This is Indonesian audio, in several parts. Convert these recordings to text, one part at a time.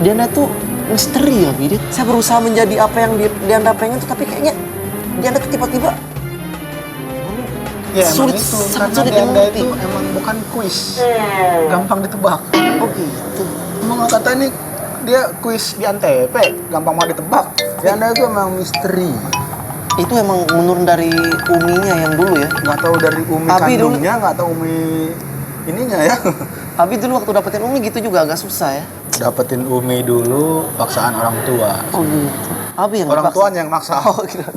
Dianda tuh misteri ya, Bi. Saya berusaha menjadi apa yang Dianda pengen tuh, tapi kayaknya Dianda tuh tiba-tiba Ya emang sulit, itu, sangat karena sulit Dianda dimengerti. itu emang bukan kuis, gampang ditebak. Oh gitu. Emang kata ini dia kuis di Antv, gampang banget ditebak. Dianda itu emang misteri. Itu emang menurun dari uminya yang dulu ya. Nggak tahu dari umi Abi dulu- kandungnya, nggak tahu umi ininya ya. Abi dulu waktu dapetin umi gitu juga agak susah ya. Dapetin umi dulu paksaan orang tua. Oh gitu. Abi yang Orang dipaksa. tuanya yang maksa. Oh gitu.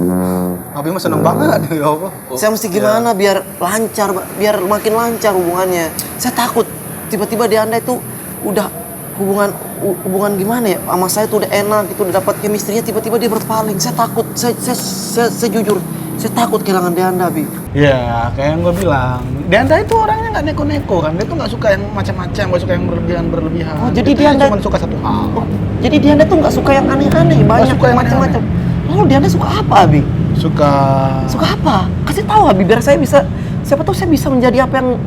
Abi mah seneng banget ya Allah. Saya mesti gimana biar lancar, biar makin lancar hubungannya. Saya takut tiba-tiba Dianda itu udah hubungan gimana ya sama saya tuh udah enak gitu, udah dapat chemistry-nya, tiba-tiba dia berpaling. Saya takut, saya jujur, saya takut kehilangan Dianda, Bi. Ya, kayak yang gue bilang, Dianda itu orangnya nggak neko-neko kan, dia tuh nggak suka yang macam-macam, nggak suka yang berlebihan. Oh, jadi Dia Dianda cuma suka satu hal. Oh, jadi Dianda tuh nggak suka yang aneh-aneh, banyak suka yang macam-macam. Lalu Dianda suka apa, Abi? Suka Suka apa? Kasih tahu, Abi, biar saya bisa, siapa tahu saya bisa menjadi apa yang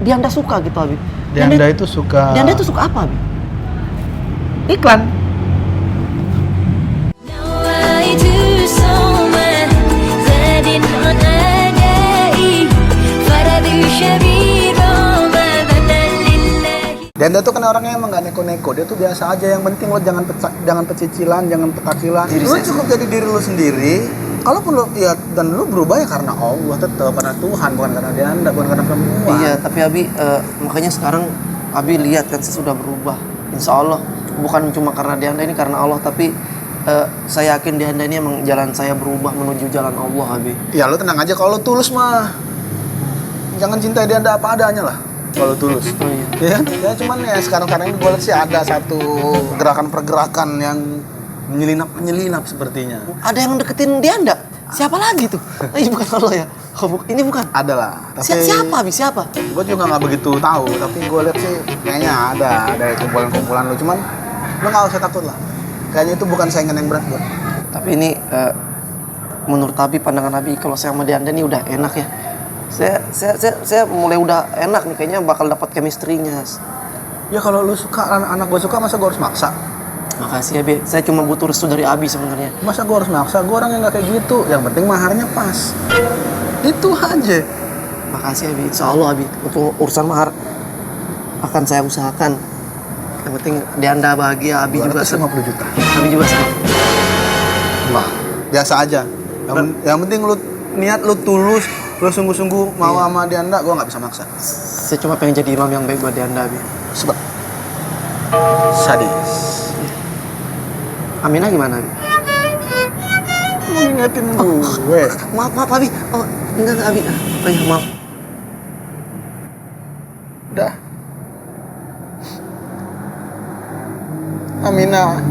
Dianda suka gitu, Abi. Dianda itu suka Dianda itu suka apa, Abi? iklan. Dianda tuh kan orangnya emang gak neko-neko, dia tuh biasa aja, yang penting lo jangan pecicilan, jangan petakilan. Lo cukup jadi diri lo sendiri. Kalaupun lo ya dan lo berubah ya karena Allah tetap, karena Tuhan, bukan karena Dianda, bukan karena perempuan. Iya, tapi Abi makanya sekarang Abi lihat kan saya sudah berubah. Insya Allah bukan cuma karena Dianda, ini karena Allah, tapi saya yakin Dianda ini emang jalan saya berubah menuju jalan Allah, Abi. Ya lo tenang aja, kalau lo tulus mah jangan cintai Dianda apa adanya lah. Kalau tulus. Oh iya. Ya, ya cuman ya sekarang ini gue lihat sih ada satu pergerakan yang menyelinap sepertinya. Ada yang deketin Dianda? Siapa lagi tuh? Ini bukan Allah ya? Oh, ini bukan? Ada lah. Tapi Siapa, Abi? Siapa? gue juga nggak begitu tahu. Tapi gue lihat sih kayaknya ada kumpulan-kumpulan lo. Cuman lo nggak usah takut lah. Kayaknya itu bukan saingan yang berat buat. Tapi ini menurut Abi, pandangan Abi, kalau saya sama Dianda ini udah enak ya. Saya mulai udah enak nih, kayaknya bakal dapat chemistry-nya. Ya kalau lo suka, anak gue suka, masa gue harus maksa? Makasih ya, Bi. Saya cuma butuh restu dari Abi sebenarnya. Masa gue harus maksa? Gue orang yang nggak kayak gitu. Yang penting maharnya pas. Itu aja. Makasih ya, Bi. Insya Allah, Abi, untuk urusan mahar akan saya usahakan. Yang penting Dianda bahagia, Abi juga 250 juta. Abi juga senang. Wah, biasa aja. Yang penting lu niat, lu tulus, lu sungguh-sungguh mau sama Dianda, gue nggak bisa maksa. Saya cuma pengen jadi imam yang baik buat Dianda, Abi. Sebab sadis. Aminah gimana, Abi? Lu ngingetin gue. Maaf, Abi. Oh, enggak, Abi. Oh iya, maaf. Udah. Aminah.